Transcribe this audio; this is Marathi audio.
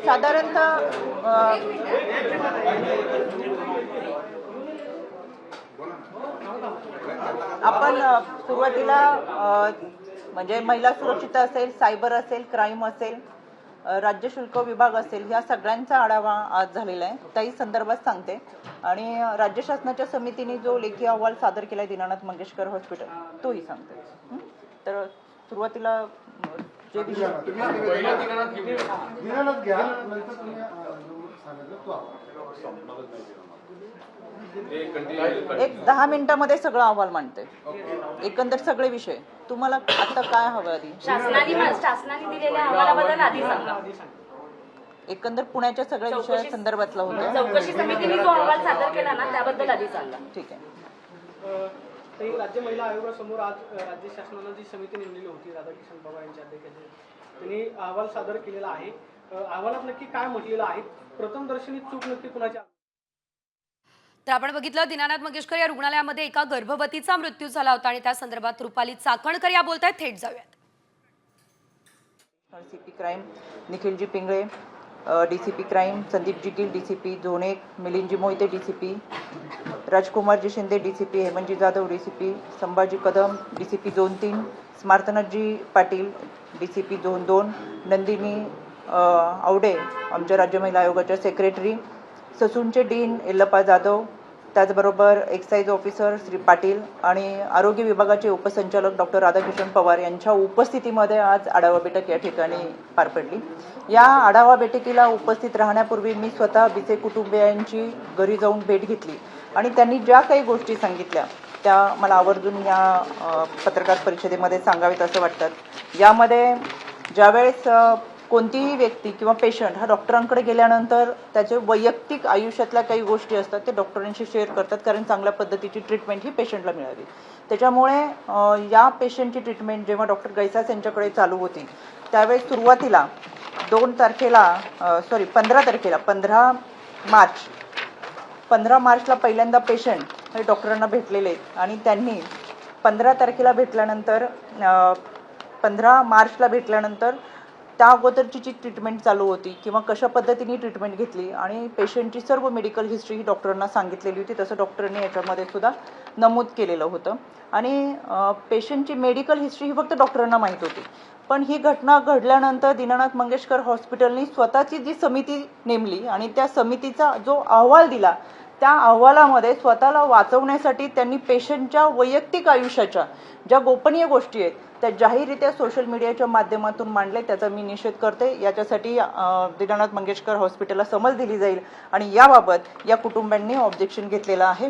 साधारणतः आपण सुरुवातीला म्हणजे महिला सुरक्षितता असेल, सायबर असेल, क्राईम असेल, राज्य शुल्क विभाग असेल, या सगळ्यांचा आढावा आज झालेला आहे. त्याही संदर्भात सांगते. आणि राज्य शासनाच्या समितीने जो लेखी अहवाल सादर केलाय दीनानाथ मंगेशकर हॉस्पिटल, तोही सांगते. तर सुरुवातीला जे विषय एक 10 मिनिटांमध्ये सगळं अहवाल मांडते. एकंदर सगळे विषय तुम्हाला आता काय हवं आधी शासनाने दिलेल्या अहवालाबद्दल आधी सांगा. एकंदर पुण्याच्या सगळ्या विषया संदर्भातला होता. चौकशी समितीने जो अहवाल सादर केला ना त्याबद्दल आधी सांगा. ठीक आहे. राज्य महिला आयोगासमोर आज राज्य शासनाने जी समिती नेमलेली होती राधाकिशन पवार यांच्या अध्यक्षतेने, त्यांनी अहवाल सादर केलेला आहे. अहवालात नक्की काय म्हटलेलं आहे, प्रथमदर्शनी चूक नक्की कुणाच्या? तर आपण बघितलं दीनानाथ मंगेशकर या रुग्णालयामध्ये एका गर्भवतीचा मृत्यू झाला होता आणि त्या संदर्भात रुपाली चाकणकर या बोलतायत. थेट जाऊयात. CP crime Nikhilji Pingale, DCP crime Sandeepji Gill, DCP zone 1 Milindji Mohite, DCP Rajkumarji Shinde, DCP Hemantji Jadhav, DCP Sambhaji Kadam, DCP zone 3 Smarthnathji Patil, DCP zone 2 Nandini Awade, आमच्या राज्य महिला आयोगाच्या सेक्रेटरी, ससूनचे डीन यल्लप्पा जाधव, त्याचबरोबर एक्साईज ऑफिसर श्री पाटील आणि आरोग्य विभागाचे उपसंचालक डॉक्टर राधाकिशन पवार यांच्या उपस्थितीमध्ये आज आढावा बैठक या ठिकाणी पार पडली. या आढावा बैठकीला उपस्थित राहण्यापूर्वी मी स्वतः बिसे कुटुंबियांची घरी जाऊन भेट घेतली आणि त्यांनी ज्या काही गोष्टी सांगितल्या त्या मला आवर्जून या पत्रकार परिषदेमध्ये सांगावेत असं वाटतात. यामध्ये ज्यावेळेस कोणतीही व्यक्ती किंवा पेशंट हा डॉक्टरांकडे गेल्यानंतर त्याचे वैयक्तिक आयुष्यातल्या काही गोष्टी असतात ते डॉक्टरांशी शेअर करतात, कारण चांगल्या पद्धतीची ट्रीटमेंट ही पेशंटला मिळावी. त्याच्यामुळे या पेशंटची ट्रीटमेंट जेव्हा डॉक्टर गैसास यांच्याकडे चालू होती त्यावेळेस सुरुवातीला 15 मार्चला पहिल्यांदा पेशंट हे डॉक्टरांना भेटलेले आणि त्यांनी 15 तारखेला भेटल्यानंतर 15 मार्चला भेटल्यानंतर त्या अगोदरची जी ट्रीटमेंट चालू होती किंवा कशा पद्धतीने ट्रीटमेंट घेतली आणि पेशंटची सर्व मेडिकल हिस्ट्री ही डॉक्टरांना सांगितलेली होती. तसं डॉक्टरांनी याच्यामध्ये सुद्धा नमूद केलेलं होतं. आणि पेशंटची मेडिकल हिस्ट्री ही फक्त डॉक्टरांना माहीत होती. पण ही घटना घडल्यानंतर दीनानाथ मंगेशकर हॉस्पिटलनी स्वतःची जी समिती नेमली आणि त्या समितीचा जो अहवाल दिला त्या अहवालामध्ये स्वतःला वाचवण्यासाठी त्यांनी पेशंटच्या वैयक्तिक आयुष्याच्या ज्या गोपनीय गोष्टी आहेत त्या जाहीररित्या सोशल मीडियाच्या माध्यमातून मांडले. त्याचा मी निषेध करते. याच्यासाठी दीनानाथ मंगेशकर हॉस्पिटलला समज दिली जाईल आणि याबाबत या कुटुंबांनी ऑब्जेक्शन घेतलेलं आहे.